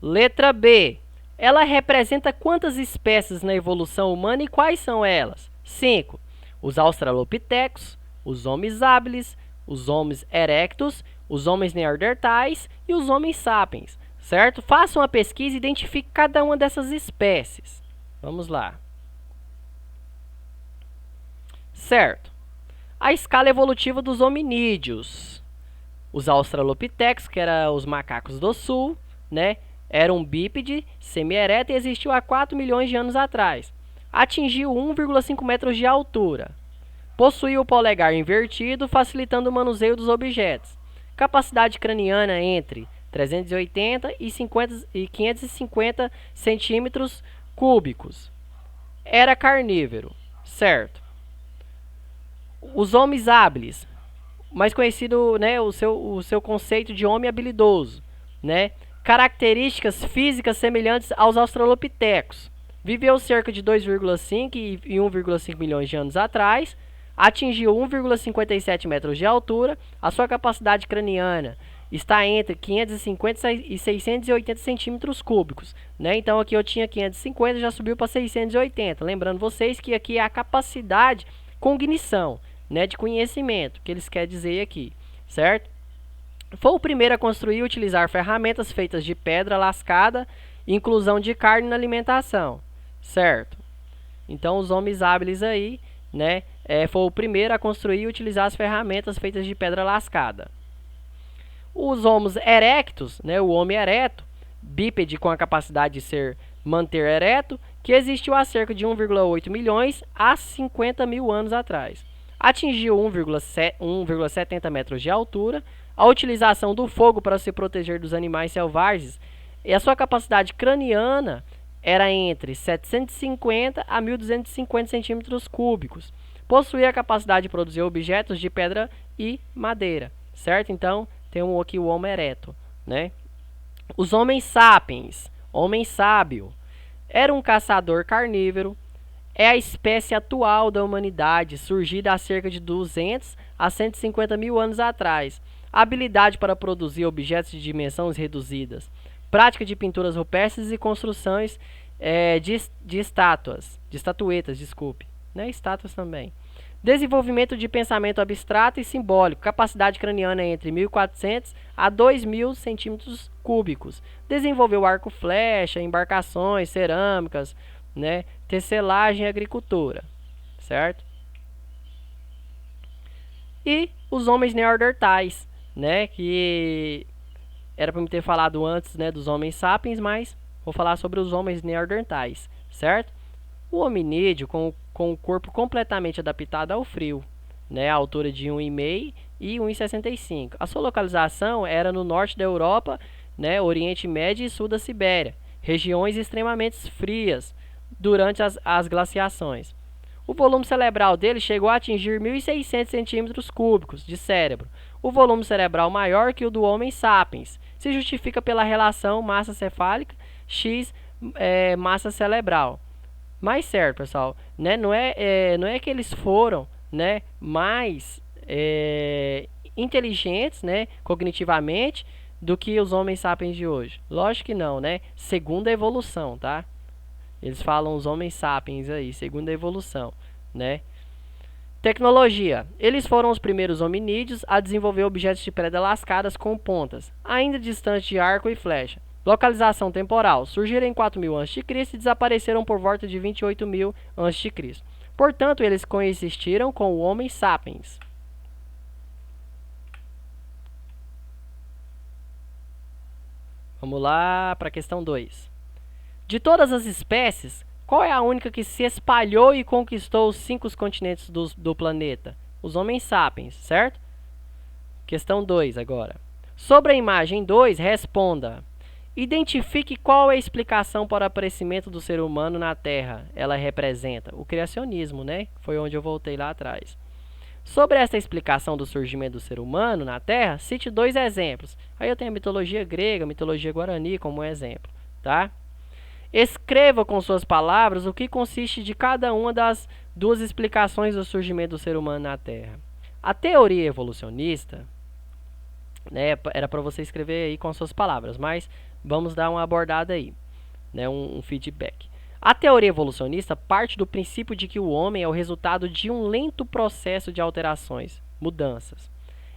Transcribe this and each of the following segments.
Letra B. Ela representa quantas espécies na evolução humana e quais são elas? 5. Os australopithecus, os homens habilis, os homens erectus, os homens neandertais e os homens sapiens, certo? Faça uma pesquisa e identifique cada uma dessas espécies. Vamos lá. Certo. A escala evolutiva dos hominídeos. Os australopithecus, que eram os macacos do sul, né? Era um bípede semi-ereto e existiu há 4 milhões de anos atrás. Atingiu 1,5 metros de altura. Possuía o polegar invertido, facilitando o manuseio dos objetos. Capacidade craniana entre 380 e 550 centímetros cúbicos. Era carnívoro, certo? Os homens habilis, mais conhecido, né, o seu conceito de homem habilidoso, né? Características físicas semelhantes aos australopithecus. Viveu cerca de 2,5 e 1,5 milhões de anos atrás. Atingiu 1,57 metros de altura. A sua capacidade craniana está entre 550 e 680 centímetros cúbicos, né? Então aqui eu tinha 550, já subiu para 680. Lembrando vocês que aqui é a capacidade cognição, né, de conhecimento, que eles querem dizer aqui, certo? Foi o primeiro a construir e utilizar ferramentas feitas de pedra lascada e inclusão de carne na alimentação, certo? Então os homens hábeis aí, né, foi o primeiro a construir e utilizar as ferramentas feitas de pedra lascada. Os homens erectus, né, o homem ereto, bípede com a capacidade de manter ereto, que existiu há cerca de 1,8 milhões a 50 mil anos atrás. Atingiu 1,70 metros de altura. A utilização do fogo para se proteger dos animais selvagens e a sua capacidade craniana era entre 750 a 1.250 centímetros cúbicos. Possuía a capacidade de produzir objetos de pedra e madeira, certo? Então, temos aqui o Homo erectus, né? Os homens sapiens, homem sábio, era um caçador carnívoro. É a espécie atual da humanidade, surgida há cerca de 200 a 150 mil anos atrás. Habilidade para produzir objetos de dimensões reduzidas. Prática de pinturas rupestres e construções de estatuetas, né? Estátuas também. Desenvolvimento de pensamento abstrato e simbólico. Capacidade craniana entre 1.400 a 2.000 centímetros cúbicos. Desenvolveu arco flecha, embarcações, cerâmicas, né? Tecelagem e agricultura, certo? E os homens neandertais, né? Que era para me ter falado antes, né, dos homens sapiens, mas vou falar sobre os homens neandertais, certo? O hominídeo com o corpo completamente adaptado ao frio, né? A altura de 1,5 e 1,65. A sua localização era no norte da Europa, né? Oriente Médio e sul da Sibéria, regiões extremamente frias durante as glaciações. O volume cerebral dele chegou a atingir 1.600 centímetros cúbicos de cérebro. O volume cerebral maior que o do Homo sapiens se justifica pela relação massa cefálica x massa cerebral. Mas certo, pessoal, né? Não é que eles foram, né, mais inteligentes, né, cognitivamente do que os homens sapiens de hoje. Lógico que não, né? Segundo a evolução, tá? Eles falam os homens sapiens aí, segundo a evolução, né? Tecnologia. Eles foram os primeiros hominídeos a desenvolver objetos de pedra lascadas com pontas, ainda distantes de arco e flecha. Localização temporal. Surgiram em 4.000 a.C. e desapareceram por volta de 28.000 a.C. Portanto, eles coexistiram com o Homo sapiens. Vamos lá para a questão 2. De todas as espécies, qual é a única que se espalhou e conquistou os 5 continentes do planeta? Os homens sapiens, certo? Questão 2 agora. Sobre a imagem 2, responda. Identifique qual é a explicação para o aparecimento do ser humano na Terra. Ela representa o criacionismo, né? Foi onde eu voltei lá atrás. Sobre esta explicação do surgimento do ser humano na Terra, cite 2 exemplos. Aí eu tenho a mitologia grega, a mitologia guarani como exemplo, tá? Escreva com suas palavras o que consiste de cada uma das 2 explicações do surgimento do ser humano na Terra. A teoria evolucionista, né, era para você escrever aí com suas palavras, mas vamos dar uma abordada aí, né, um feedback. A teoria evolucionista parte do princípio de que o homem é o resultado de um lento processo de alterações, mudanças.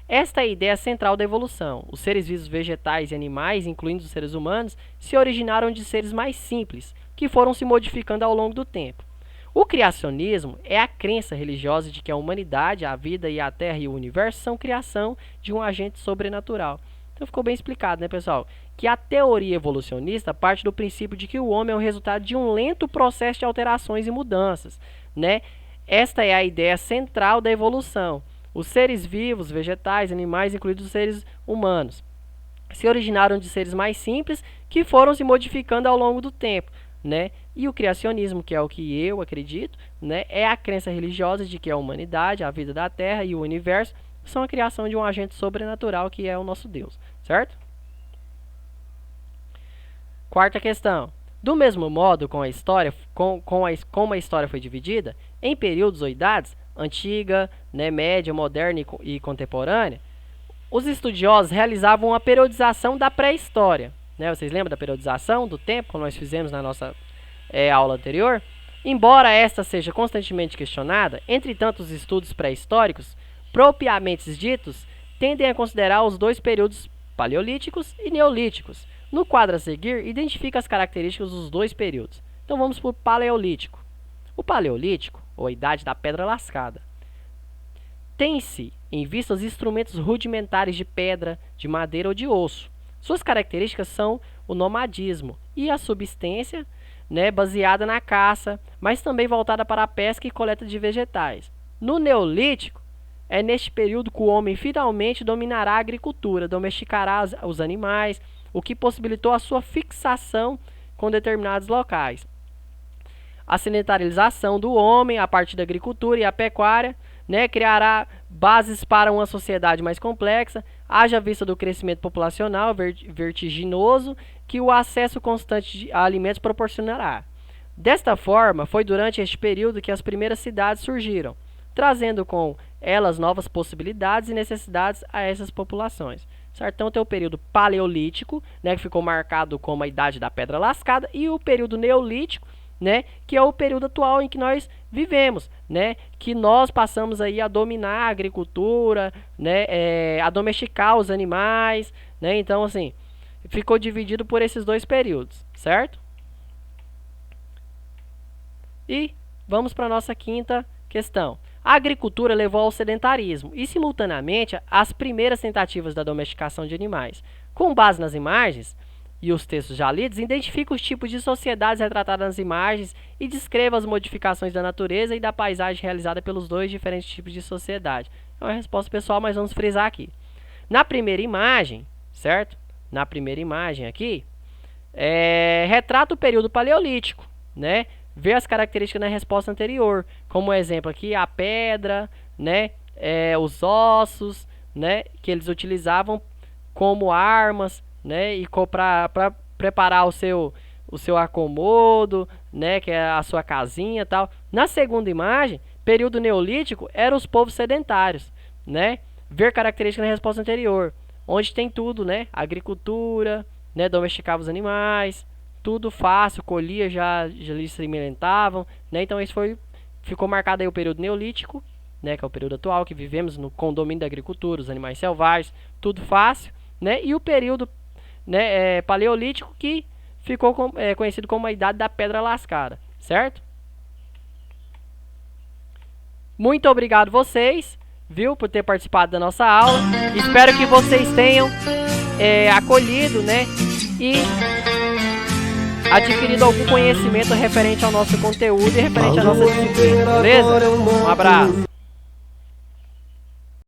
Esta é a ideia central da evolução. Os seres vivos vegetais e animais, incluindo os seres humanos, se originaram de seres mais simples, que foram se modificando ao longo do tempo. O criacionismo é a crença religiosa de que a humanidade, a vida e a Terra e o universo são criação de um agente sobrenatural. Então ficou bem explicado, né, pessoal? Que a teoria evolucionista parte do princípio de que o homem é o resultado de um lento processo de alterações e mudanças, né? Esta é a ideia central da evolução. Os seres vivos, vegetais, animais, incluindo os seres humanos, se originaram de seres mais simples que foram se modificando ao longo do tempo, né? E o criacionismo, que é o que eu acredito, né, é a crença religiosa de que a humanidade, a vida da Terra e o universo são a criação de um agente sobrenatural que é o nosso Deus, certo? Quarta questão. Do mesmo modo, como a história foi dividida em períodos ou idades, antiga, né, média, moderna e contemporânea, os estudiosos realizavam uma periodização da pré-história. Né? Vocês lembram da periodização do tempo, como nós fizemos na nossa aula anterior? Embora esta seja constantemente questionada, entretanto, os estudos pré-históricos, propriamente ditos, tendem a considerar os dois períodos paleolíticos e neolíticos. No quadro a seguir, identifica as características dos dois períodos. Então vamos para o paleolítico. O paleolítico, ou a idade da pedra lascada, tem-se em vista os instrumentos rudimentares de pedra, de madeira ou de osso. Suas características são o nomadismo e a subsistência, né, baseada na caça, mas também voltada para a pesca e coleta de vegetais. No Neolítico, é neste período que o homem finalmente dominará a agricultura, domesticará os animais, o que possibilitou a sua fixação com determinados locais. A sedentarização do homem a partir da agricultura e a pecuária, né, criará bases para uma sociedade mais complexa, haja vista do crescimento populacional vertiginoso que o acesso constante a alimentos proporcionará. Desta forma, foi durante este período que as primeiras cidades surgiram, trazendo com elas novas possibilidades e necessidades a essas populações. Certo? Então tem o período paleolítico, né, que ficou marcado como a idade da pedra lascada, e o período neolítico, né, que é o período atual em que nós vivemos, né, que nós passamos aí a dominar a agricultura, né, a domesticar os animais, né, então assim, ficou dividido por esses dois períodos, certo? E vamos para a nossa quinta questão. A agricultura levou ao sedentarismo e, simultaneamente, às primeiras tentativas da domesticação de animais. Com base nas imagens e os textos já lidos, identifica os tipos de sociedades retratadas nas imagens e descreva as modificações da natureza e da paisagem realizada pelos dois diferentes tipos de sociedade. É uma resposta pessoal, mas vamos frisar aqui. Na primeira imagem, certo? Na primeira imagem aqui, retrata o período paleolítico, né? Vê as características na resposta anterior, como exemplo aqui a pedra, né, os ossos, né, que eles utilizavam como armas, né, e para preparar o seu acomodo, né, que é a sua casinha e tal. Na segunda imagem, período neolítico, eram os povos sedentários, né? Ver características na resposta anterior, onde tem tudo, né, agricultura, né, domesticava os animais, tudo fácil, colhia, já lhes se alimentavam, né? Então isso ficou marcado aí o período neolítico, né, que é o período atual que vivemos no condomínio da agricultura, os animais selvagens, tudo fácil, né? E o período, né, paleolítico, que ficou conhecido como a idade da pedra lascada, certo? Muito obrigado vocês, viu, por ter participado da nossa aula. Espero que vocês tenham acolhido, né, e adquirido algum conhecimento referente ao nosso conteúdo e referente à nossa disciplina, beleza? Um abraço!